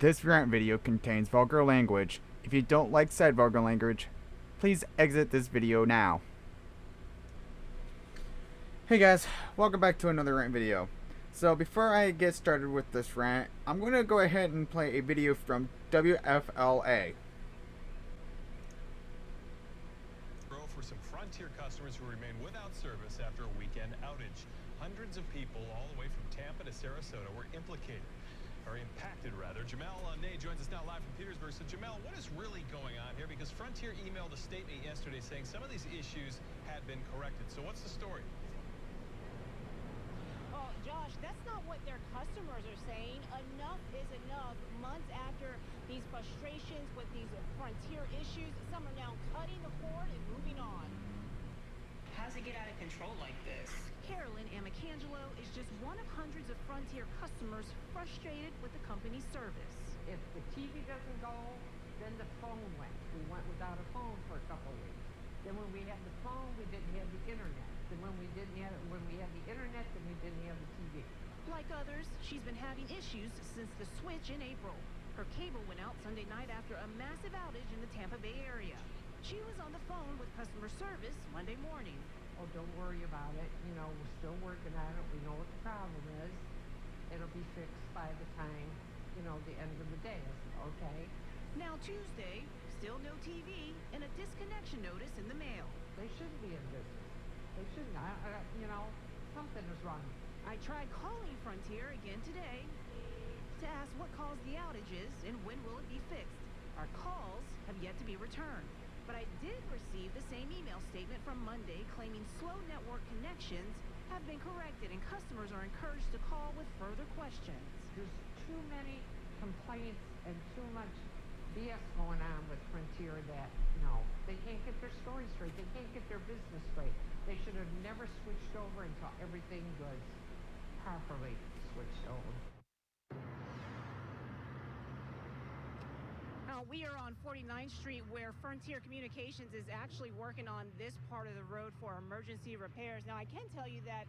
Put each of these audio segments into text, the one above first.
This rant video contains vulgar language. If you don't like said vulgar language, please exit this video now. Hey guys, welcome back to another rant video. So before I get started with this rant, I'm going to go ahead and play a video from WFLA. For some Frontier customers who remain without service after a weekend outage. Hundreds of people all the way from Tampa to Sarasota were implicated, or impacted rather. Jamel Ney joins us now live from Petersburg. So Jamel, what is really going on here? Because Frontier emailed a statement yesterday saying some of these issues had been corrected. So what's the story? Well, Josh, that's not what their customers are saying. Enough is enough. Months after these frustrations with these Frontier issues, some are now cutting the cord and moving on. How's it get out of control like this? Carolyn Amicangelo is just one of hundreds of Frontier customers frustrated with the company's service. If the TV doesn't go, then the phone went. We went without a phone for a couple of weeks. Then when we had the phone, we didn't have the internet. Then when we had the internet, then we didn't have the TV. Like others, she's been having issues since the switch in April. Her cable went out Sunday night after a massive outage in the Tampa Bay area. She was on the phone with customer service Monday morning. Oh, don't worry about it. You know, we're still working on it. We know what the problem is. It'll be fixed by the time, the end of the day. I said, okay. Now Tuesday, still no TV and a disconnection notice in the mail. They shouldn't be in business. They shouldn't. Something is wrong. I tried calling Frontier again today to ask what caused the outages and when will it be fixed. Our calls have yet to be returned, but I did receive the same email statement from Monday claiming slow network connections have been corrected and customers are encouraged to call with further questions. There's too many complaints and too much BS going on with Frontier that, they can't get their story straight. They can't get their business straight. They should have never switched over until everything was properly switched over. We are on 49th Street where Frontier Communications is actually working on this part of the road for emergency repairs. Now, I can tell you that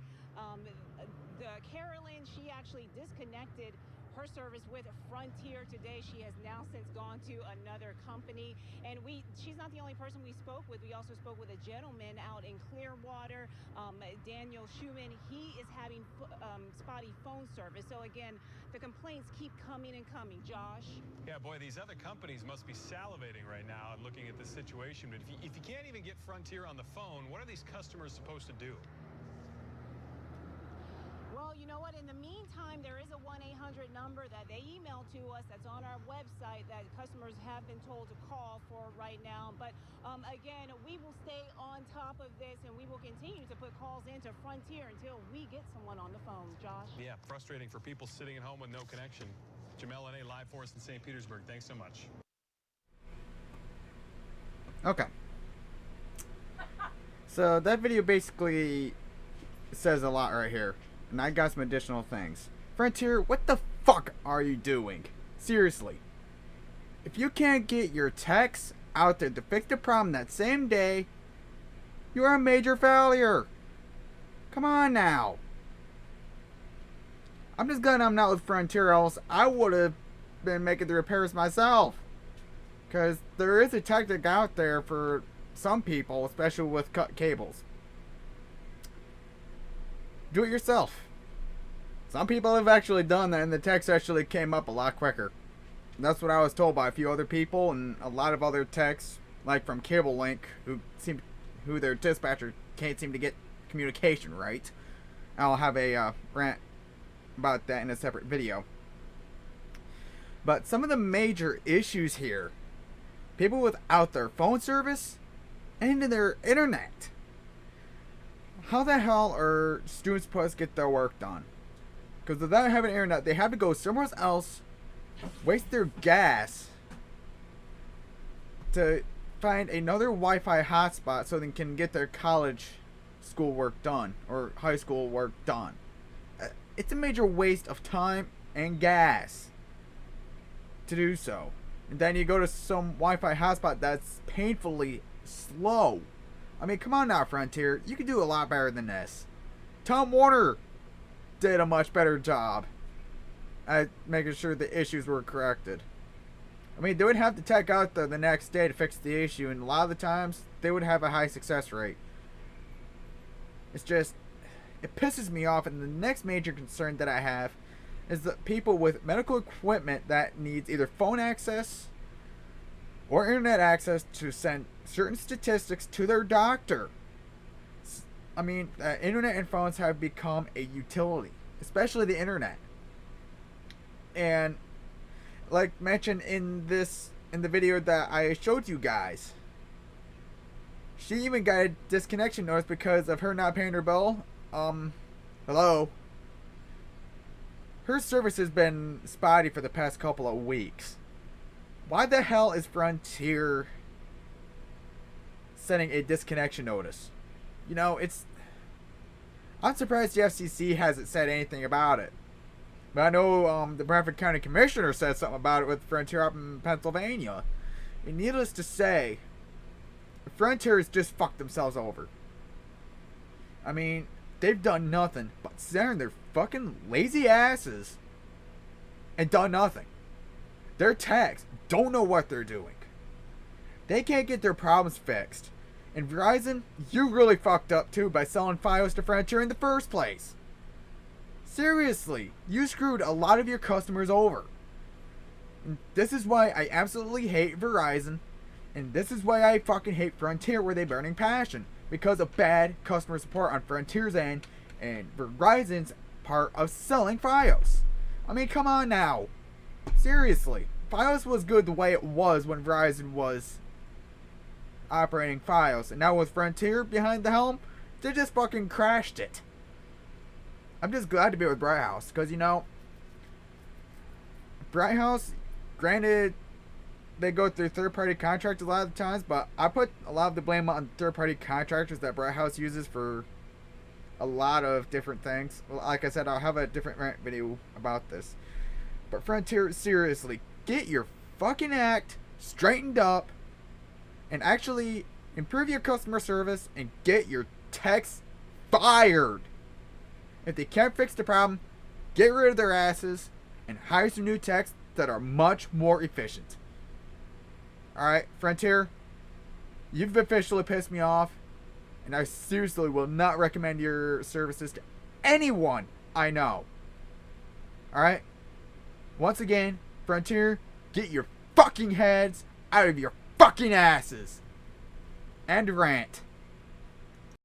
Carolyn, she actually disconnected her service with Frontier today. She has now since gone to another company, and she's not the only person we spoke with. We also spoke with a gentleman out in Clearwater, Daniel Schumann. He is having spotty phone service. So again, the complaints keep coming and coming. Josh? Yeah, boy, these other companies must be salivating right now and looking at this situation. But if you can't even get Frontier on the phone, what are these customers supposed to do? Well, you know what? In the meantime, there is a 1-800 number that they emailed to us that's on our website that customers have been told to call for right now. But again, we will stay on top of this and we will continue to put calls into Frontier until we get someone on the phone. Josh? Yeah, frustrating for people sitting at home with no connection. Jamel Ney live for us in St. Petersburg. Thanks so much. Okay. So that video basically says a lot right here. And I got some additional things. Frontier, what the fuck are you doing? Seriously. If you can't get your techs out there to fix the problem that same day, you're a major failure. Come on now. I'm just glad I'm not with Frontier, else I would have been making the repairs myself. Because there is a tactic out there for some people, especially with cut cables. Do it yourself. Some people have actually done that and the text actually came up a lot quicker. And that's what I was told by a few other people and a lot of other techs, like from Cable Link, who their dispatcher can't seem to get communication right. I'll have a rant about that in a separate video. But some of the major issues here, people without their phone service and their internet. How the hell are students supposed to get their work done? Because without having internet, they have to go somewhere else, waste their gas to find another Wi-Fi hotspot so they can get their college school work done or high school work done. It's a major waste of time and gas to do so. And then you go to some Wi-Fi hotspot that's painfully slow. I mean, come on now, Frontier. You can do a lot better than this. Tom Warner did a much better job. at making sure the issues were corrected. I mean, they would have the tech out there the next day to fix the issue, and a lot of the times, they would have a high success rate. It's just, it pisses me off, and the next major concern that I have is that people with medical equipment that needs either phone access or internet access to send certain statistics to their doctor. I mean, internet and phones have become a utility, especially the internet. And like mentioned in the video that I showed you guys, she even got a disconnection notice because of her not paying her bill. Hello? Her service has been spotty for the past couple of weeks. Why the hell is Frontier sending a disconnection notice? You know, I'm surprised the FCC hasn't said anything about it. But I know the Bradford County Commissioner said something about it with Frontier up in Pennsylvania. And needless to say, Frontier has just fucked themselves over. I mean, they've done nothing but sit on their fucking lazy asses and done nothing. Their techs don't know what they're doing. They can't get their problems fixed. And Verizon, you really fucked up too by selling Fios to Frontier in the first place. Seriously, you screwed a lot of your customers over. And this is why I absolutely hate Verizon. And this is why I fucking hate Frontier with a burning passion. Because of bad customer support on Frontier's end and Verizon's part of selling Fios. I mean, come on now. Seriously. Fios was good the way it was when Verizon was operating Fios. And now with Frontier behind the helm, they just fucking crashed it. I'm just glad to be with Bright House. Because, you know, Bright House, granted, they go through third-party contractors a lot of the times, but I put a lot of the blame on third-party contractors that Bright House uses for a lot of different things. Well, like I said, I'll have a different rant video about this. But Frontier, seriously, get your fucking act straightened up and actually improve your customer service and get your techs fired. If they can't fix the problem, get rid of their asses and hire some new techs that are much more efficient. Alright, Frontier, you've officially pissed me off, and I seriously will not recommend your services to anyone I know. Alright? Once again, Frontier, get your fucking heads out of your fucking asses. And Rant.